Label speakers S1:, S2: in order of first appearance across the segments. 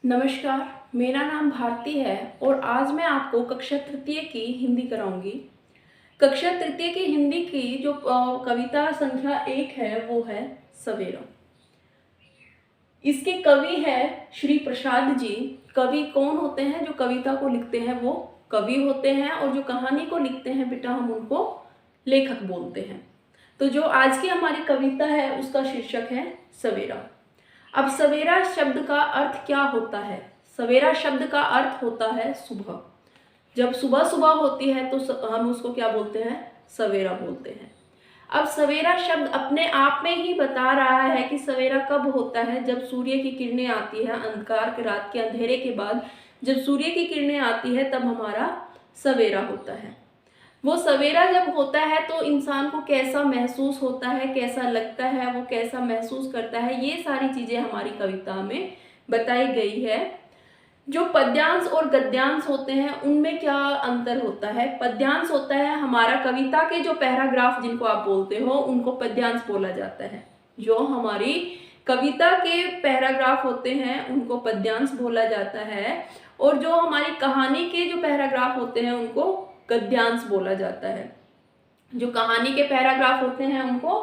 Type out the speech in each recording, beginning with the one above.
S1: नमस्कार, मेरा नाम भारती है और आज मैं आपको कक्षा तृतीय की हिंदी कराऊंगी। कक्षा तृतीय की हिंदी की जो कविता संख्या 1 है वो है सवेरा। इसके कवि है श्री प्रसाद जी। कवि कौन होते हैं? जो कविता को लिखते हैं वो कवि होते हैं और जो कहानी को लिखते हैं बेटा हम उनको लेखक बोलते हैं। तो जो आज की हमारी कविता है उसका शीर्षक है सवेरा। अब सवेरा शब्द का अर्थ क्या होता है? सवेरा शब्द का अर्थ होता है सुबह। जब सुबह सुबह होती है तो हम उसको क्या बोलते हैं? सवेरा बोलते हैं। अब सवेरा शब्द अपने आप में ही बता रहा है कि सवेरा कब होता है? जब सूर्य की किरणें आती है, अंधकार के रात के अंधेरे के बाद जब सूर्य की किरणें आती है तब हमारा सवेरा होता है। वो सवेरा जब होता है तो इंसान को कैसा महसूस होता है, कैसा लगता है, वो कैसा महसूस करता है, ये सारी चीजें हमारी कविता में बताई गई है। जो पद्यांश और गद्यांश होते हैं उनमें क्या अंतर होता है? पद्यांश होता है हमारा कविता के जो पैराग्राफ जिनको आप बोलते हो उनको पद्यांश बोला जाता है। जो हमारी कविता के पैराग्राफ होते हैं उनको पद्यांश बोला जाता है और जो हमारी कहानी के जो पैराग्राफ होते हैं उनको गद्यांश बोला जाता है। जो कहानी के पैराग्राफ होते हैं उनको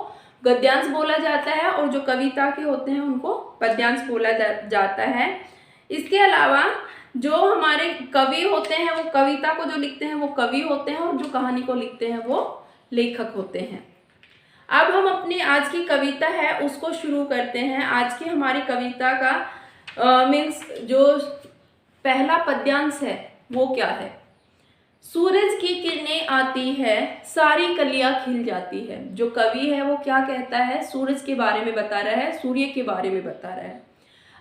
S1: गद्यांश बोला जाता है और जो कविता के होते हैं उनको पद्यांश बोला जाता है। इसके अलावा जो हमारे कवि होते हैं वो कविता को जो लिखते हैं वो कवि होते हैं और जो कहानी को लिखते हैं वो लेखक होते हैं। अब हम अपनी आज की कविता है उसको शुरू करते हैं। आज की हमारी कविता का मीन्स जो पहला पद्यांश है वो क्या है? सूरज की किरणें आती है, सारी कलियां खिल जाती है। जो कवि है वो क्या कहता है? सूरज के बारे में बता रहा है, सूर्य के बारे में बता रहा है।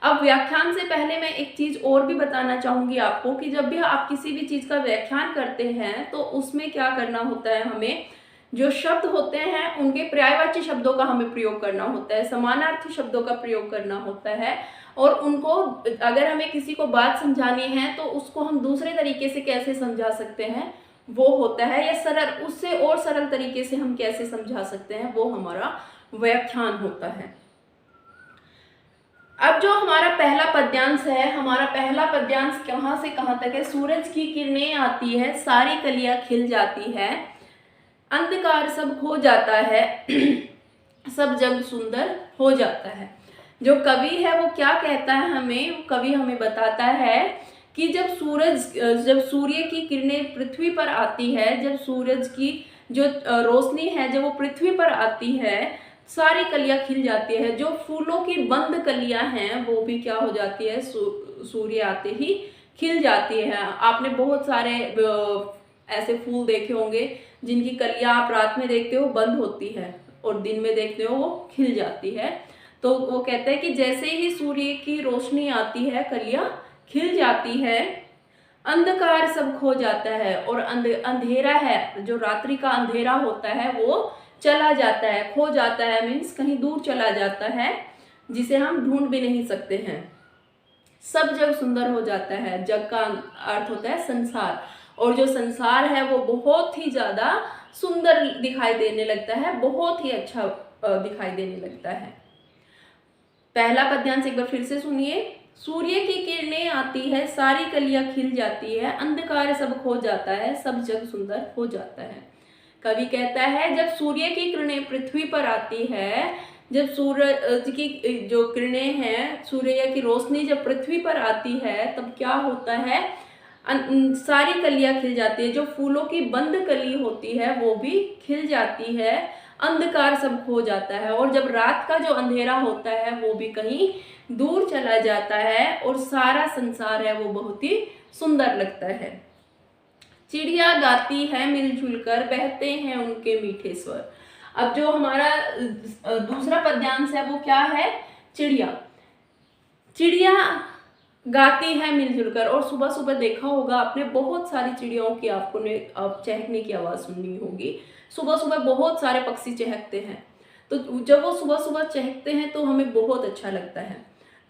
S1: अब व्याख्यान से पहले मैं एक चीज और भी बताना चाहूंगी आपको कि जब भी आप किसी भी चीज का व्याख्यान करते हैं तो उसमें क्या करना होता है, हमें जो शब्द होते हैं उनके पर्यायवाची शब्दों का हमें प्रयोग करना होता है, समानार्थी शब्दों का प्रयोग करना होता है और उनको अगर हमें किसी को बात समझानी है तो उसको हम दूसरे तरीके से कैसे समझा सकते हैं वो होता है, या सरल उससे और सरल तरीके से हम कैसे समझा सकते हैं वो हमारा व्याख्यान होता है। अब जो हमारा पहला पद्यांश है, हमारा पहला पद्यांश कहाँ से कहाँ तक है? सूरज की किरणें आती है, सारी कलियां खिल जाती है, अंधकार सब खो जाता है, सब जग सुंदर हो जाता है। जो कवि है वो क्या कहता है हमें? कवि हमें बताता है कि जब सूर्य की किरणें पृथ्वी पर आती है, जब सूरज की जो रोशनी है जब वो पृथ्वी पर आती है सारी कलियां खिल जाती है। जो फूलों की बंद कलियां हैं वो भी क्या हो जाती है? सूर्य आते ही खिल जाती है। आपने बहुत सारे ऐसे फूल देखे होंगे जिनकी कलियां आप रात में देखते हो बंद होती है और दिन में देखते हो वो खिल जाती है। तो वो कहते हैं कि जैसे ही सूर्य की रोशनी आती है कलियां खिल जाती है, अंधकार सब खो जाता है और अंधेरा है, जो रात्रि का अंधेरा होता है वो चला जाता है, खो जाता है, मीन्स कहीं दूर चला जाता है जिसे हम ढूंढ भी नहीं सकते हैं। सब जग सुंदर हो जाता है। जग का अर्थ होता है संसार और जो संसार है वो बहुत ही ज्यादा सुंदर दिखाई देने लगता है, बहुत ही अच्छा दिखाई देने लगता है। पहला पद्यांश एक बार फिर से सुनिए। सूर्य की किरणें आती है, सारी कलियां खिल जाती है, अंधकार सब खो जाता है, सब जग सुंदर हो जाता है। कवि कहता है जब सूर्य की किरणें पृथ्वी पर आती है, जब सूरज की जो किरणें हैं, सूर्य की रोशनी जब पृथ्वी पर आती है तब क्या होता है? सारी कलियां खिल जाती है। जो फूलों की बंद कली होती है वो भी खिल जाती है, अंधकार सब खो जाता है और जब रात का जो अंधेरा होता है वो भी कहीं दूर चला जाता है और सारा संसार है वो बहुत ही सुंदर लगता है। चिड़िया गाती है मिलजुल कर, बहते हैं उनके मीठे स्वर। अब जो हमारा दूसरा पद्यांश है वो क्या है? चिड़िया। चिड़िया गाती है मिलजुल कर और सुबह सुबह देखा होगा आपने बहुत सारी चिड़ियों की आपको ने अब चहकने की आवाज सुननी होगी। सुबह सुबह बहुत सारे पक्षी चहकते हैं, तो जब वो सुबह सुबह चहकते हैं तो हमें बहुत अच्छा लगता है।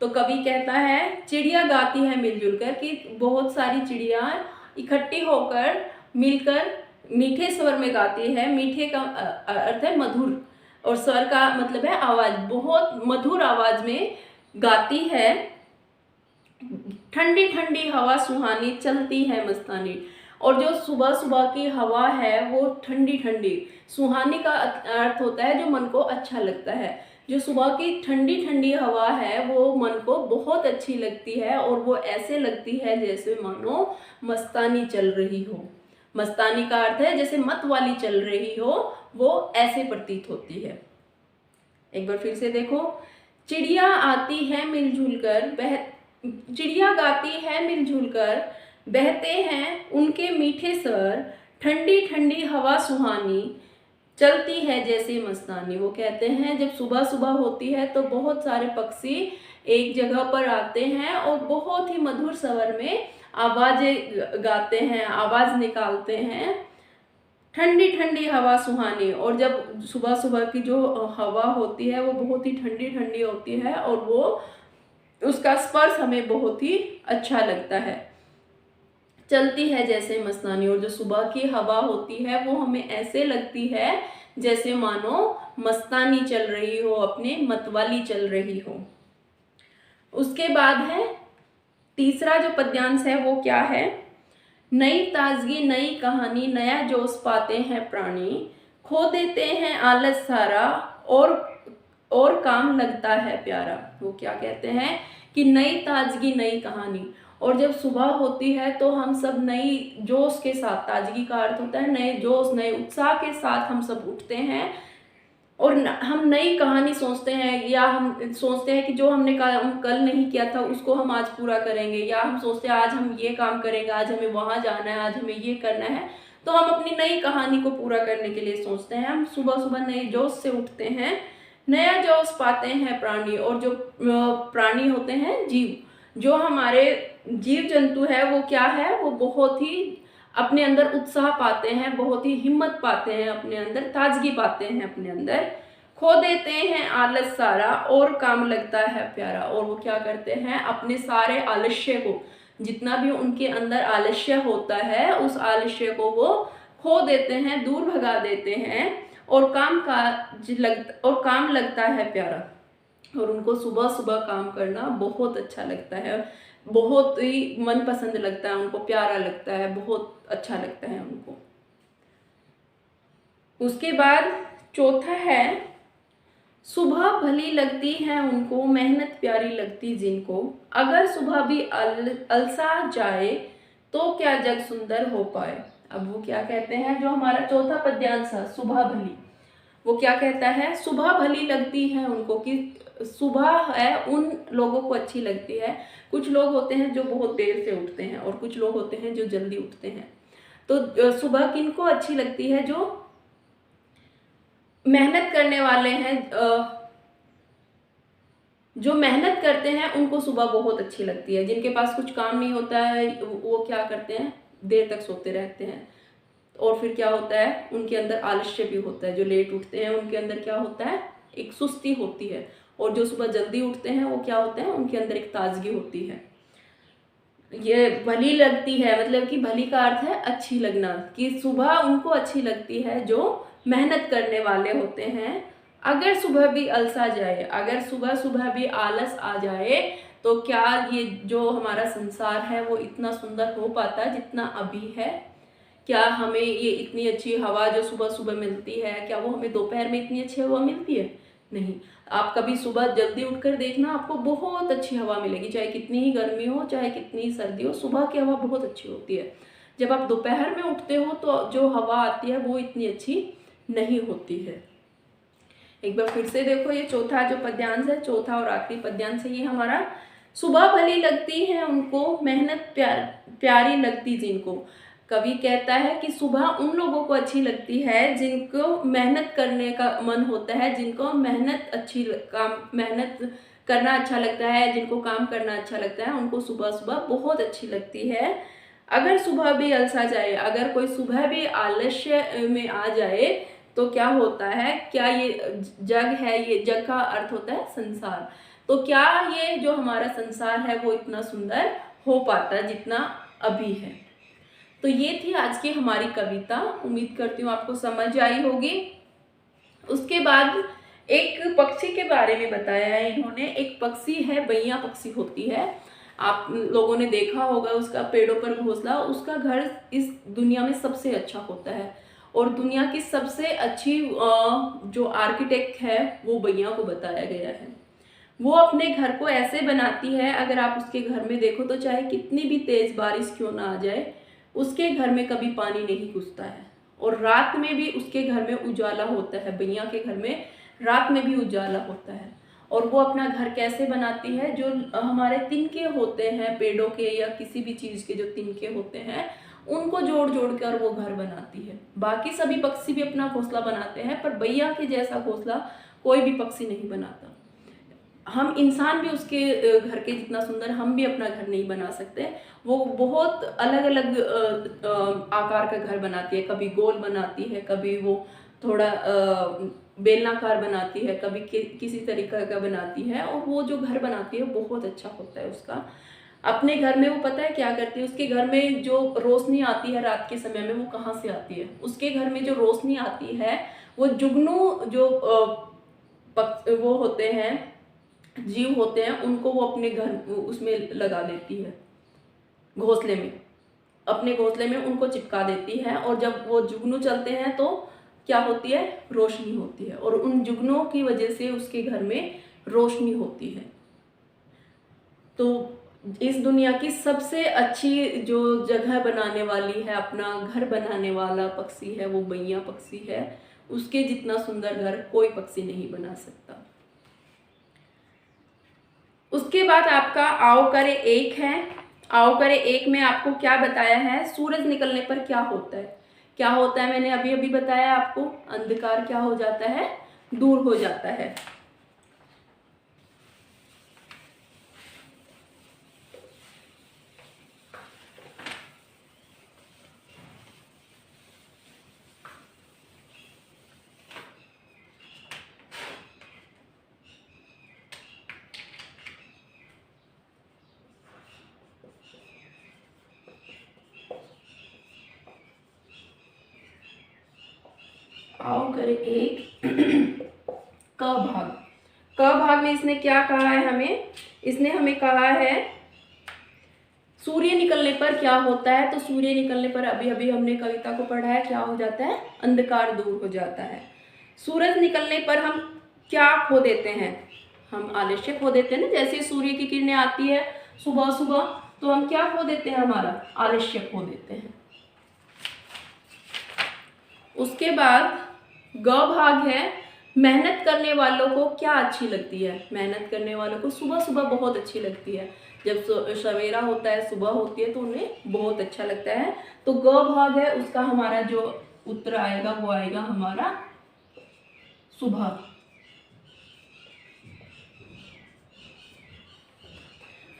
S1: तो कवि कहता है चिड़िया गाती है मिलजुल कर कि बहुत सारी चिड़िया इकट्ठी होकर मिलकर मीठे स्वर में गाती है। मीठे का अर्थ है मधुर और स्वर का मतलब है आवाज, बहुत मधुर आवाज में गाती है। ठंडी ठंडी हवा सुहानी चलती है मस्तानी। और जो सुबह सुबह की हवा है वो ठंडी ठंडी, सुहानी का अर्थ होता है जो मन को अच्छा लगता है। जो सुबह की ठंडी ठंडी हवा है वो मन को बहुत अच्छी लगती है और वो ऐसे लगती है जैसे मानो मस्तानी चल रही हो। मस्तानी का अर्थ है जैसे मत वाली चल रही हो, वो ऐसे प्रतीत होती है। एक बार फिर से देखो, चिड़िया आती है मिलजुल कर चिड़िया गाती है मिलजुल कर, बहते हैं उनके मीठे स्वर, ठंडी ठंडी हवा सुहानी चलती है जैसे मस्तानी। वो कहते हैं जब सुबह सुबह होती है तो बहुत सारे पक्षी एक जगह पर आते हैं और बहुत ही मधुर स्वर में आवाजें गाते हैं, आवाज निकालते हैं, ठंडी ठंडी हवा सुहानी। और जब सुबह सुबह की जो हवा होती है वो बहुत ही ठंडी ठंडी होती है और वो उसका स्पर्श हमें बहुत ही अच्छा लगता है, चलती है जैसे मस्तानी। और जो सुबह की हवा होती है वो हमें ऐसे लगती है जैसे मानो मस्तानी चल रही हो, अपने मतवाली चल रही हो। उसके बाद है तीसरा जो पद्यांश है वो क्या है, नई ताजगी नई कहानी नया जोश पाते हैं प्राणी, खो देते हैं आलस सारा और काम लगता है प्यारा। वो क्या कहते हैं कि नई ताजगी नई कहानी। और जब सुबह होती है तो हम सब नई जोश के साथ, ताजगी का अर्थ होता है नए जोश नए उत्साह के साथ हम सब उठते हैं और हम नई कहानी सोचते हैं, या हम सोचते हैं कि जो हमने काम कल नहीं किया था उसको हम आज पूरा करेंगे, या हम सोचते हैं आज हम ये काम करेंगे, आज हमें वहाँ जाना है, आज हमें ये करना है। तो हम अपनी नई कहानी को पूरा करने के लिए सोचते हैं। हम सुबह सुबह नए जोश से उठते हैं, नया जोश पाते हैं प्राणी। और जो प्राणी होते हैं जीव, जो हमारे जीव जंतु है वो क्या है, वो बहुत ही अपने अंदर उत्साह पाते हैं, बहुत ही हिम्मत पाते हैं अपने अंदर, ताजगी पाते हैं अपने अंदर, खो देते हैं आलस सारा और काम लगता है प्यारा। और वो क्या करते हैं, अपने सारे आलस्य को, जितना भी उनके अंदर आलस्य होता है उस आलस्य को वो खो देते हैं, दूर भगा देते हैं और काम लगता है प्यारा। और उनको सुबह सुबह काम करना बहुत अच्छा लगता है, बहुत ही मनपसंद लगता है उनको, प्यारा लगता है, बहुत अच्छा लगता है उनको। उसके बाद चौथा है, सुबह भली लगती है उनको मेहनत प्यारी लगती जिनको, अगर सुबह भी अलसा जाए तो क्या जग सुंदर हो पाए। अब वो क्या कहते हैं, जो हमारा चौथा पद्यांश है सुबह भली, वो क्या कहता है, सुबह भली लगती है उनको, कि सुबह है उन लोगों को अच्छी लगती है। कुछ लोग होते हैं जो बहुत देर से उठते हैं और कुछ लोग होते हैं जो जल्दी उठते हैं। तो सुबह किनको अच्छी लगती है, जो मेहनत करने वाले हैं, जो मेहनत करते हैं उनको सुबह बहुत अच्छी लगती है। जिनके पास कुछ काम नहीं होता है वो क्या करते हैं, देर तक सोते रहते हैं। और फिर क्या होता है, उनके अंदर आलस्य भी होता है। जो लेट उठते हैं उनके अंदर क्या होता है, एक सुस्ती होती है। और जो सुबह जल्दी उठते हैं वो क्या होते हैं, उनके अंदर एक ताजगी होती है। ये भली लगती है, मतलब कि भली का अर्थ है अच्छी लगना, कि सुबह उनको अच्छी लगती है जो मेहनत करने वाले होते हैं। अगर सुबह भी अलसा जाए, अगर सुबह सुबह भी आलस आ जाए तो क्या ये जो हमारा संसार है वो इतना सुंदर हो पाता जितना अभी है। क्या हमें ये इतनी अच्छी हवा जो सुबह सुबह मिलती है, क्या वो हमें दोपहर में इतनी अच्छी हवा मिलती है? नहीं। आप कभी सुबह जल्दी उठकर देखना, आपको बहुत अच्छी हवा मिलेगी, चाहे कितनी ही गर्मी हो, चाहे कितनी ही सर्दी हो, सुबह की हवा बहुत अच्छी होती है। जब आप दोपहर में उठते हो तो जो हवा आती है वो इतनी अच्छी नहीं होती है। एक बार फिर से देखो, ये चौथा जो पद्यांश है, चौथा और आखिरी पद्यांश है, ये हमारा सुबह भली लगती है उनको मेहनत प्यारी लगती जिनको। कवि कहता है कि सुबह उन लोगों को अच्छी लगती है जिनको मेहनत करने का मन होता है, जिनको मेहनत करना अच्छा लगता है, जिनको काम करना अच्छा लगता है, उनको सुबह सुबह बहुत अच्छी लगती है। अगर सुबह भी अलसा जाए, अगर कोई सुबह भी आलस्य में आ जाए तो क्या होता है, क्या ये जग है, ये जग का अर्थ होता है संसार, तो क्या ये जो हमारा संसार है वो इतना सुंदर हो पाता जितना अभी है। तो ये थी आज की हमारी कविता, उम्मीद करती हूँ आपको समझ आई होगी। उसके बाद एक पक्षी के बारे में बताया है इन्होंने। एक पक्षी है, बैया पक्षी होती है। आप लोगों ने देखा होगा उसका पेड़ों पर घोंसला, उसका घर इस दुनिया में सबसे अच्छा होता है। और दुनिया की सबसे अच्छी जो आर्किटेक्ट है वो बैया को बताया गया है। वो अपने घर को ऐसे बनाती है, अगर आप उसके घर में देखो तो चाहे कितनी भी तेज बारिश क्यों ना आ जाए, उसके घर में कभी पानी नहीं घुसता है। और रात में भी उसके घर में उजाला होता है, बैया के घर में रात में भी उजाला होता है। और वो अपना घर कैसे बनाती है, जो हमारे तिनके होते हैं पेड़ों के या किसी भी चीज़ के जो तिनके होते हैं, उनको जोड़ जोड़ कर वो घर बनाती है। बाकी सभी पक्षी भी अपना घोंसला बनाते हैं, पर बैया के जैसा घोंसला कोई भी पक्षी नहीं बनाता। हम इंसान भी उसके घर के जितना सुंदर हम भी अपना घर नहीं बना सकते। वो बहुत अलग अलग आकार का घर बनाती है, कभी गोल बनाती है, कभी वो थोड़ा बेलनाकार बनाती है, कभी किसी तरीके का बनाती है। और वो जो घर बनाती है बहुत अच्छा होता है उसका। अपने घर में वो पता है क्या करती है, उसके घर में जो रोशनी आती है रात के समय में वो कहाँ से आती है, उसके घर में जो रोशनी आती है वो जुगनू जो वो होते हैं, जीव होते हैं, उनको वो अपने घर उसमें लगा देती है, घोंसले में, अपने घोंसले में उनको चिपका देती है। और जब वो जुगनू चलते हैं तो क्या होती है, रोशनी होती है। और उन जुगनुओं की वजह से उसके घर में रोशनी होती है। तो इस दुनिया की सबसे अच्छी जो जगह बनाने वाली है, अपना घर बनाने वाला पक्षी है, वो बैया पक्षी है। उसके जितना सुंदर घर कोई पक्षी नहीं बना सकता। उसके बाद आपका आओ करे एक है। आओ करे एक में आपको क्या बताया है, सूरज निकलने पर क्या होता है। क्या होता है मैंने अभी अभी बताया आपको, अंधकार क्या हो जाता है, दूर हो जाता है। आओ करे एक क भाग। क भाग में इसने क्या कहा है हमें, इसने हमें कहा है सूर्य निकलने पर क्या होता है। तो सूर्य निकलने पर अभी अभी हमने कविता को पढ़ा है, क्या हो जाता है, अंधकार दूर हो जाता है। सूरज निकलने पर हम क्या खो देते हैं, हम आलस्य खो देते हैं ना। जैसे सूर्य की किरणें आती है सुबह सुबह तो हम क्या खो देते हैं, हमारा आलस्य खो देते हैं। उसके बाद ग भाग है, मेहनत करने वालों को क्या अच्छी लगती है। मेहनत करने वालों को सुबह सुबह बहुत अच्छी लगती है। जब सवेरा होता है, सुबह होती है तो उन्हें बहुत अच्छा लगता है। तो ग भाग है, उसका हमारा जो उत्तर आएगा वो आएगा हमारा सुबह।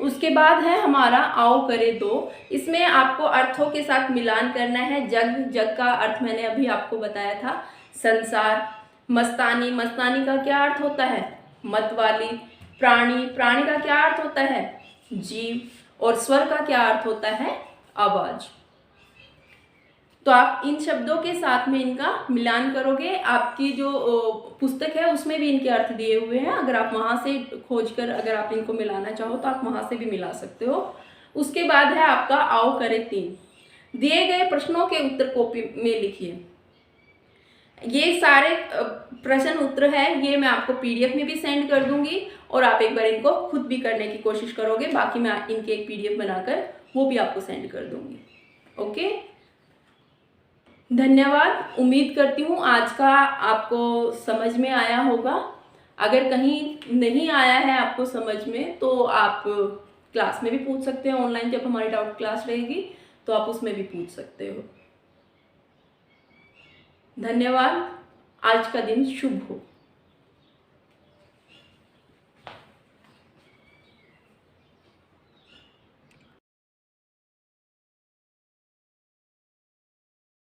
S1: उसके बाद है हमारा आओ करे दो। इसमें आपको अर्थों के साथ मिलान करना है। जग, जग का अर्थ मैंने अभी आपको बताया था, संसार। मस्तानी, मस्तानी का क्या अर्थ होता है, मत वाली। प्राणी, प्राणी का क्या अर्थ होता है, जीव। और स्वर का क्या अर्थ होता है, आवाज। तो आप इन शब्दों के साथ में इनका मिलान करोगे। आपकी जो पुस्तक है उसमें भी इनके अर्थ दिए हुए हैं, अगर आप वहां से खोज कर अगर आप इनको मिलाना चाहो तो आप वहां से भी मिला सकते हो। उसके बाद है आपका आओ करे 3। दिए गए प्रश्नों के उत्तर कॉपी में लिखिए। ये सारे प्रश्न उत्तर है, ये मैं आपको पीडीएफ में भी सेंड कर दूंगी और आप एक बार इनको खुद भी करने की कोशिश करोगे। बाकी मैं इनके एक पीडीएफ बनाकर वो भी आपको सेंड कर दूंगी। ओके, धन्यवाद। उम्मीद करती हूँ आज का आपको समझ में आया होगा। अगर कहीं नहीं आया है आपको समझ में तो आप क्लास में भी पूछ सकते हो। ऑनलाइन जब हमारी डाउट क्लास रहेगी तो आप उसमें भी पूछ सकते हो। धन्यवाद। आज का दिन शुभ हो।